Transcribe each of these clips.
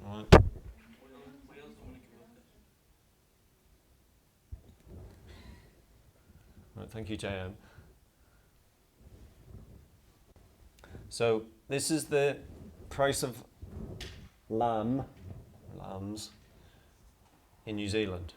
Right. Right, thank you, JM. So this is the price of lambs in New Zealand.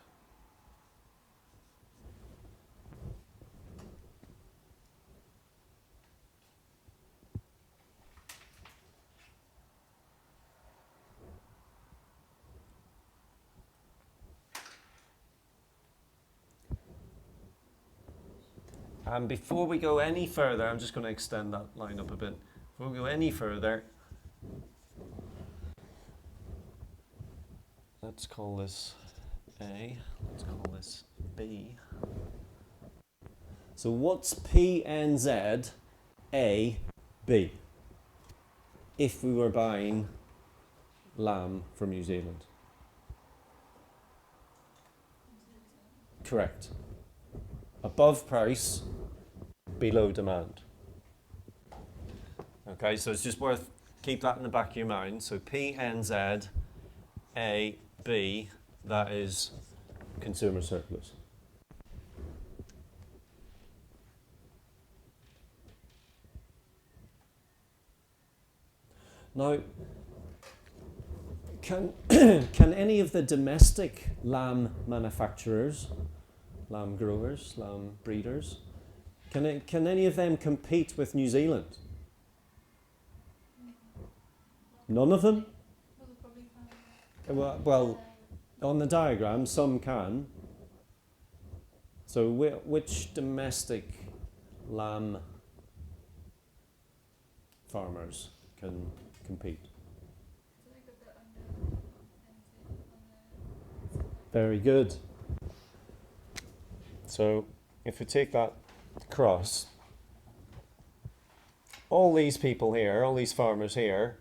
And before we go any further, I'm just going to extend that line up a bit. Before we go any further, let's call this A, let's call this B. So what's PNZ A, B? If we were buying lamb from New Zealand. Correct. Above price, below demand. Okay, so it's just worth, keep that in the back of your mind. So PNZ A, B, that is consumer surplus. Now, can any of the domestic lamb manufacturers, lamb growers, lamb breeders, can any of them compete with New Zealand? None of them? Well, on the diagram, some can. So which domestic lamb farmers can compete? Very good. So if we take that across, all these people here, all these farmers here,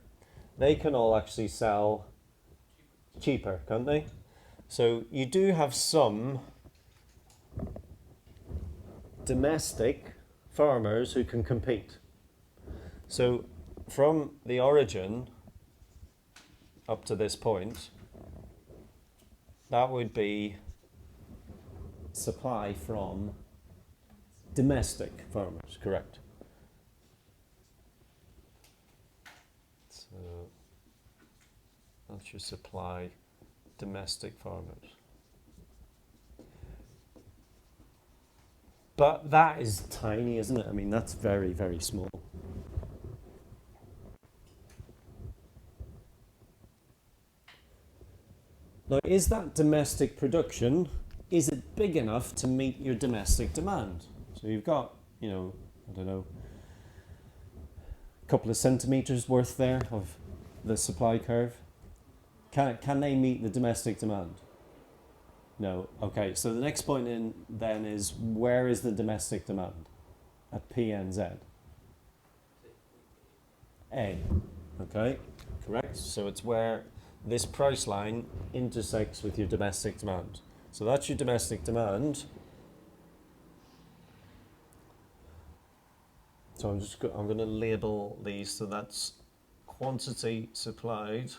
they can all actually sell cheaper, can't they? So you do have some domestic farmers who can compete. So from the origin up to this point, that would be supply from domestic farmers, correct? So that's your supply, domestic farmers. But that is tiny, isn't it? I mean, that's very, very small. Now, is that domestic production, is it big enough to meet your domestic demand? So you've got, I don't know, a couple of centimetres worth there of the supply curve. Can they meet the domestic demand? No. Okay, so the next point in then is, where is the domestic demand? At PNZ. A. Okay, correct. So it's where this price line intersects with your domestic demand. So that's your domestic demand. So I'm going to label these. So that's quantity supplied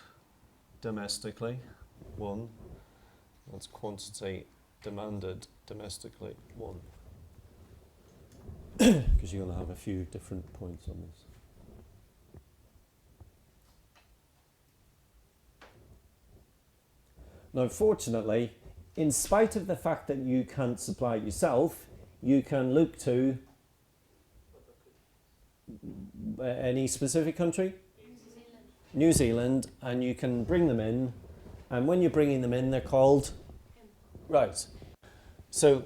domestically, 1. That's quantity demanded domestically, 1. Because you're going to have a few different points on this. Now, fortunately, in spite of the fact that you can't supply it yourself, you can look to any specific country? New Zealand, and you can bring them in, and when you're bringing them in, they're called? Right. So,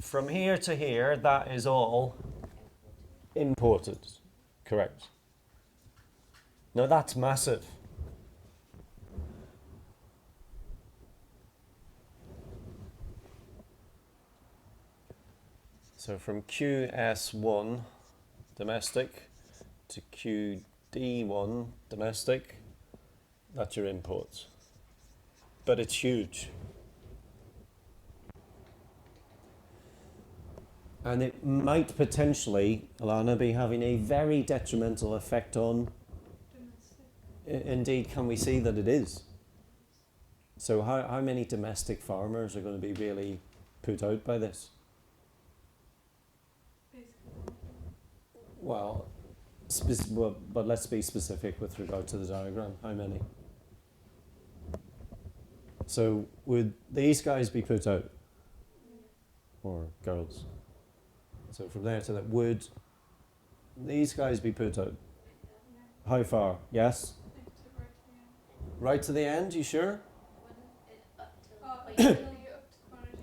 from here to here, that is all imported, correct? Now, that's massive. So from QS1 domestic to QD1 domestic, that's your imports. But it's huge. And it might potentially, Alana, be having a very detrimental effect on indeed, can we see that it is? So how many domestic farmers are going to be really put out by this? Well, but let's be specific with regard to the diagram. How many? So would these guys be put out? Or girls? So from there to that, would these guys be put out? How far? Yes? Right to the end, you sure?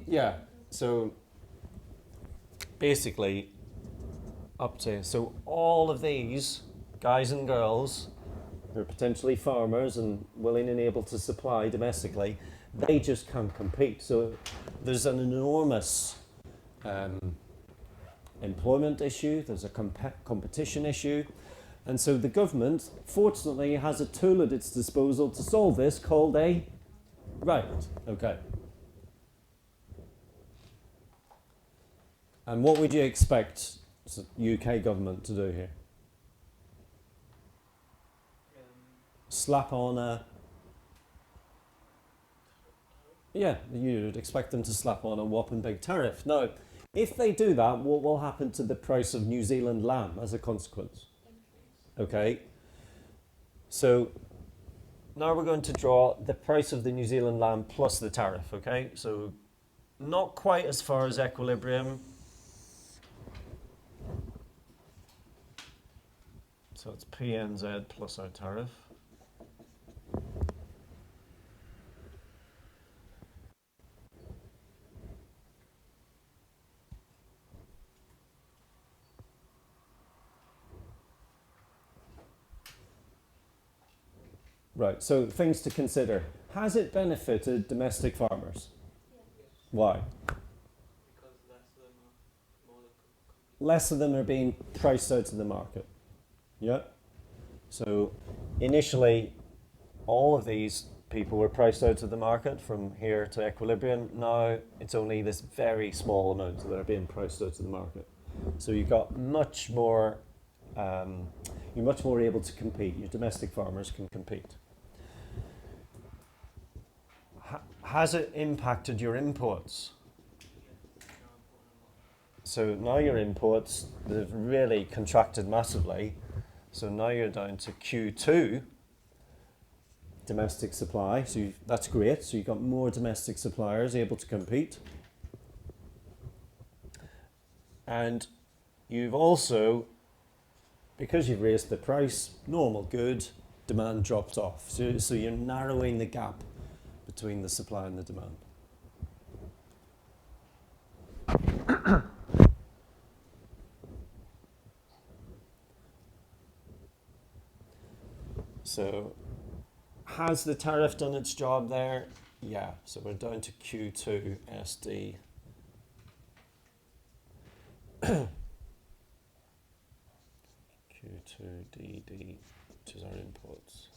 Yeah, so basically up to, so all of these guys and girls who are potentially farmers and willing and able to supply domestically, they just can't compete. So there's an enormous employment issue, there's a competition issue, and so the government fortunately has a tool at its disposal to solve this called a right. Okay. And what would you expect the UK government to do here? Slap on a... Yeah, you'd expect them to slap on a whopping big tariff. Now, if they do that, what will happen to the price of New Zealand lamb as a consequence? Okay. So now we're going to draw the price of the New Zealand lamb plus the tariff, okay? So not quite as far as equilibrium. So it's PNZ plus our tariff. Right, so things to consider. Has it benefited domestic farmers? Yes. Why? Because Less of them are being priced out of the market. Yeah. So initially, all of these people were priced out of the market from here to equilibrium. Now it's only this very small amount that are being priced out of the market. So you've got much more, you're much more able to compete. Your domestic farmers can compete. Has it impacted your imports? So now your imports, they've really contracted massively. So now you're down to Q2 domestic supply. So that's great. So you've got more domestic suppliers able to compete. And you've also, because you've raised the price, normal good, demand dropped off. So you're narrowing the gap between the supply and the demand. So has the tariff done its job there? Yeah, so we're down to Q2 SD. Q2 DD, which is our imports.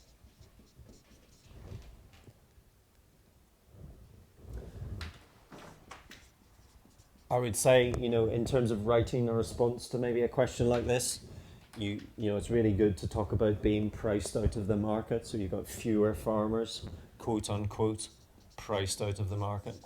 I would say, in terms of writing a response to maybe a question like this, it's really good to talk about being priced out of the market. So you've got fewer farmers, quote unquote, priced out of the market.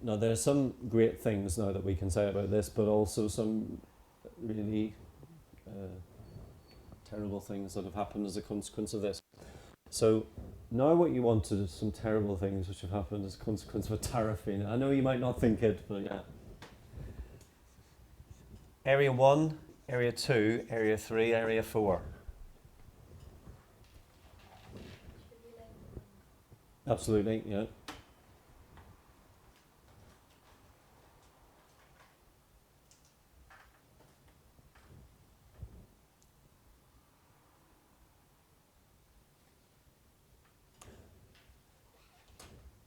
Now, there are some great things now that we can say about this, but also some really terrible things that have happened as a consequence of this. So now what you wanted is some terrible things which have happened as a consequence of a tariffing. I know you might not think it, but yeah. Area 1, Area 2, Area 3, Area 4. Absolutely, yeah.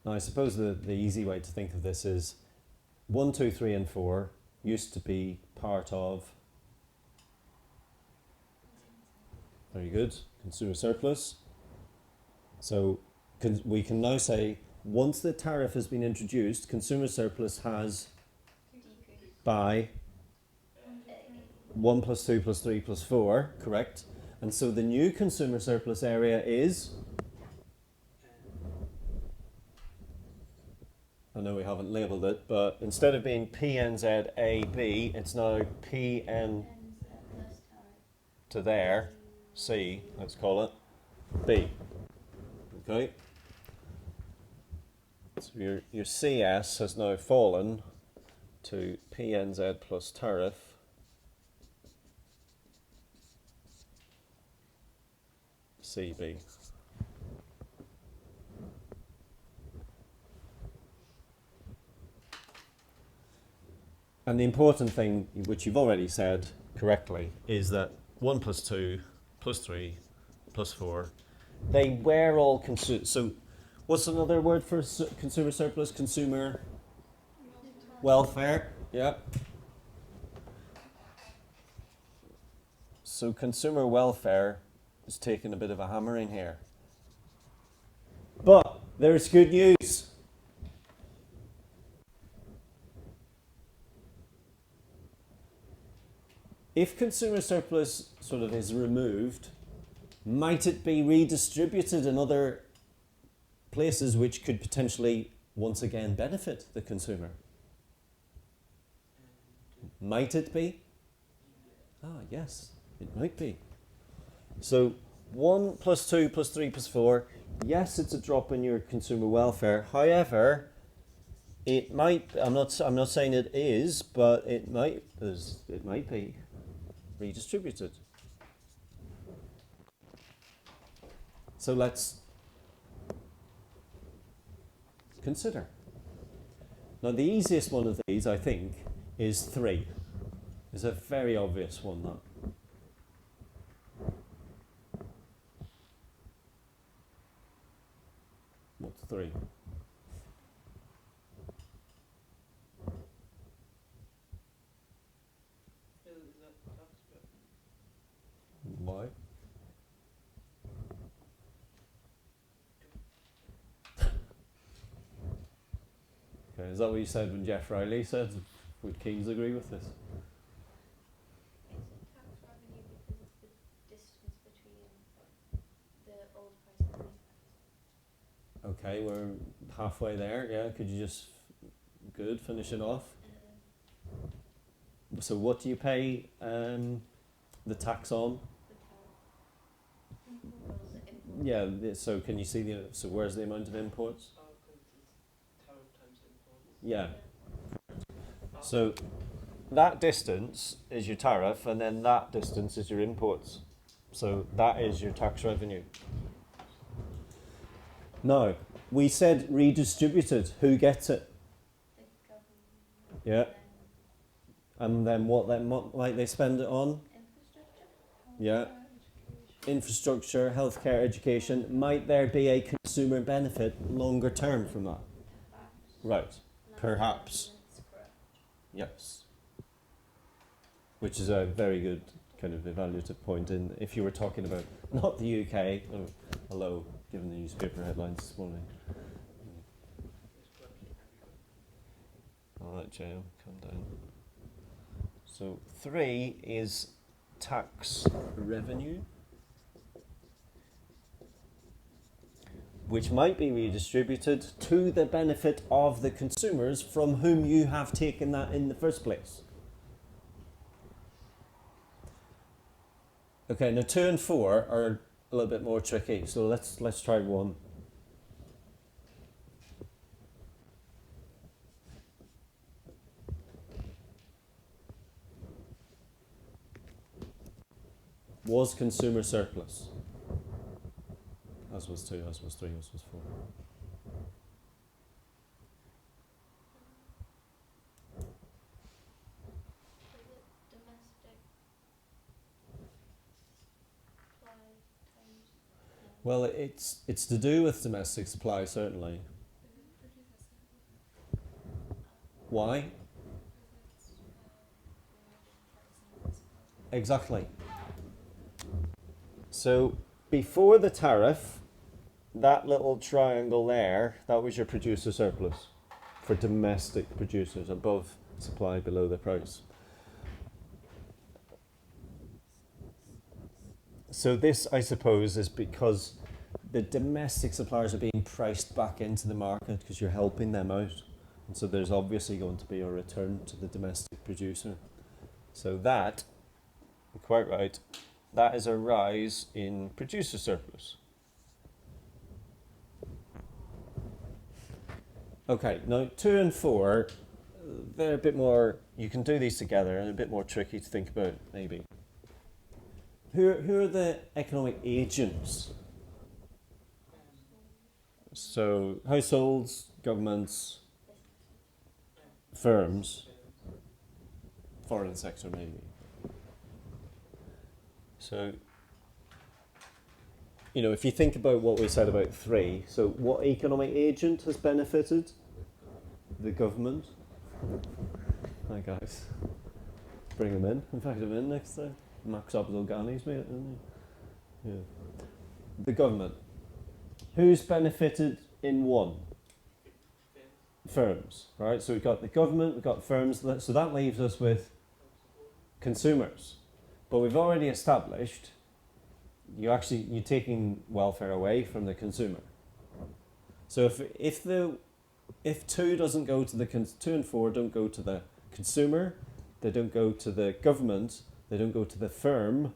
Now, I suppose the easy way to think of this is 1, 2, 3, and 4 used to be part of Very good. Consumer surplus. So we can now say once the tariff has been introduced, consumer surplus has by 1 plus 2 plus 3 plus 4, correct? And so the new consumer surplus area is, I know we haven't labelled it, but instead of being PNZAB, it's now PN to there, C, let's call it, B. Okay? So your CS has now fallen to PNZ plus tariff CB. And the important thing, which you've already said correctly, is that 1 plus 2 plus 3 plus 4, they were all consumed. So what's another word for consumer surplus? Consumer welfare. Yeah. So consumer welfare is taking a bit of a hammering here. But there's good news. If consumer surplus sort of is removed, might it be redistributed in other places which could potentially once again benefit the consumer? Might it be? Ah, yes, it might be. So 1 plus 2 plus 3 plus 4, yes, it's a drop in your consumer welfare. However, it might, I'm not saying it is, but it might be redistributed. So let's consider. Now the easiest one of these, I think, is 3. It's a very obvious one, that. What's 3? Why? Okay, is that what you said when Jeff Riley said? Would Keynes agree with this? It's tax revenue because it's the distance between the old price and the new price. Okay, we're halfway there. Yeah, could you just finish it off? So what do you pay the tax on? Yeah, so can you see so where's the amount of imports? Yeah. So that distance is your tariff, and then that distance is your imports. So that is your tax revenue. Now, we said redistributed. Who gets it? Yeah. And then what might they spend it on? Infrastructure. Yeah. Infrastructure, healthcare, education. Might there be a consumer benefit longer term from that? Right. Perhaps. Yes. Which is a very good kind of evaluative point in if you were talking about not the UK, although given the newspaper headlines this morning. Alright, Joe, calm down. So 3 is tax revenue, which might be redistributed to the benefit of the consumers from whom you have taken that in the first place. Okay, now 2 and 4 are a little bit more tricky, so let's try 1. Was consumer surplus? As was 2, as was 3, as was 4. Well, it's to do with domestic supply, certainly. Why? Exactly. So before the tariff, that little triangle there, that was your producer surplus for domestic producers, above supply, below the price. So this, I suppose, is because the domestic suppliers are being priced back into the market because you're helping them out. And so there's obviously going to be a return to the domestic producer. So that, you're quite right, that is a rise in producer surplus. Okay, now 2 and 4, they're a bit more, you can do these together and a bit more tricky to think about, maybe. Who are the economic agents? So households, governments, firms, foreign sector maybe. So, you know, if you think about what we said about 3, so what economic agent has benefited? The government. Hi guys. Bring them in. Invite them in next time. Max Abdul Ghani's mate, isn't he? Yeah. The government. Who's benefited in 1? Firms, right? So we've got the government, we've got firms, so that leaves us with consumers. But we've already established you're taking welfare away from the consumer. So if 2 doesn't go to the 2 and 4 don't go to the consumer, they don't go to the government, they don't go to the firm,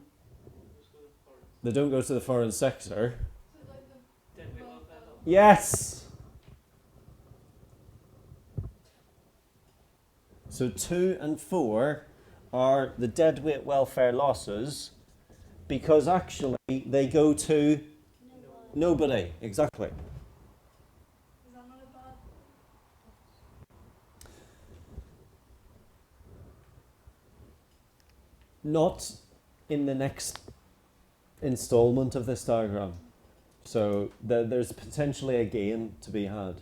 they don't go to the foreign sector. Yes. So 2 and 4 are the deadweight welfare losses because actually they go to nobody. Exactly. Is that not a bad? Not in the next installment of this diagram. So there's potentially a gain to be had.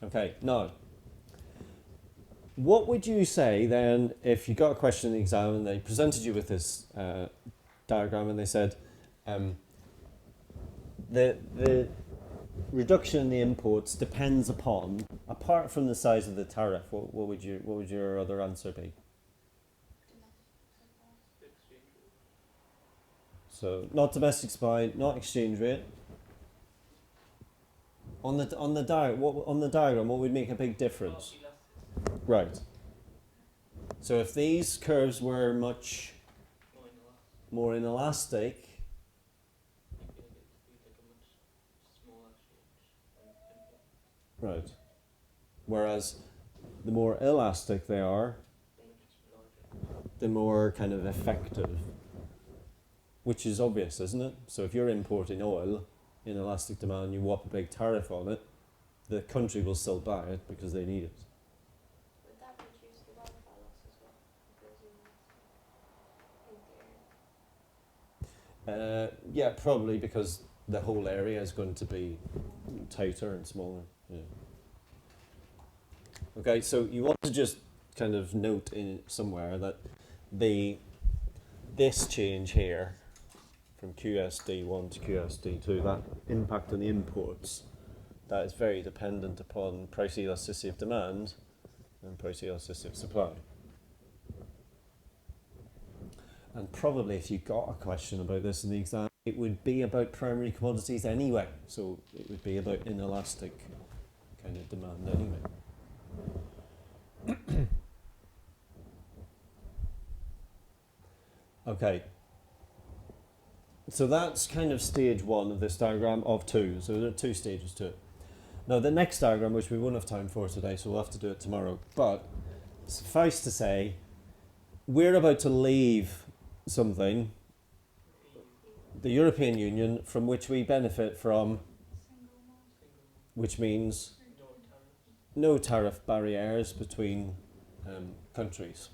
Okay, now, what would you say then if you got a question in the exam and they presented you with this diagram and they said the reduction in the imports depends upon, apart from the size of the tariff, what would your other answer be? So not domestic supply, not exchange rate. On the diagram, what would make a big difference? Right. So if these curves were much more inelastic, right. Whereas the more elastic they are, the more kind of effective, which is obvious, isn't it? So if you're importing oil in elastic demand, you whop a big tariff on it, the country will still buy it because they need it. Would that reduce the welfare loss as well? Because in theory. Yeah, probably because the whole area is going to be tighter and smaller. Yeah. Okay, so you want to just kind of note in somewhere that this change here from QSD1 to QSD2, that impact on the imports, that is very dependent upon price elasticity of demand and price elasticity of supply. And probably if you got a question about this in the exam, it would be about primary commodities anyway. So it would be about inelastic kind of demand anyway. Okay. So that's kind of stage 1 of this diagram of 2. So there are 2 stages to it. Now the next diagram, which we won't have time for today, so we'll have to do it tomorrow. But suffice to say, we're about to leave something, the European Union, from which we benefit from, which means no tariff barriers between countries.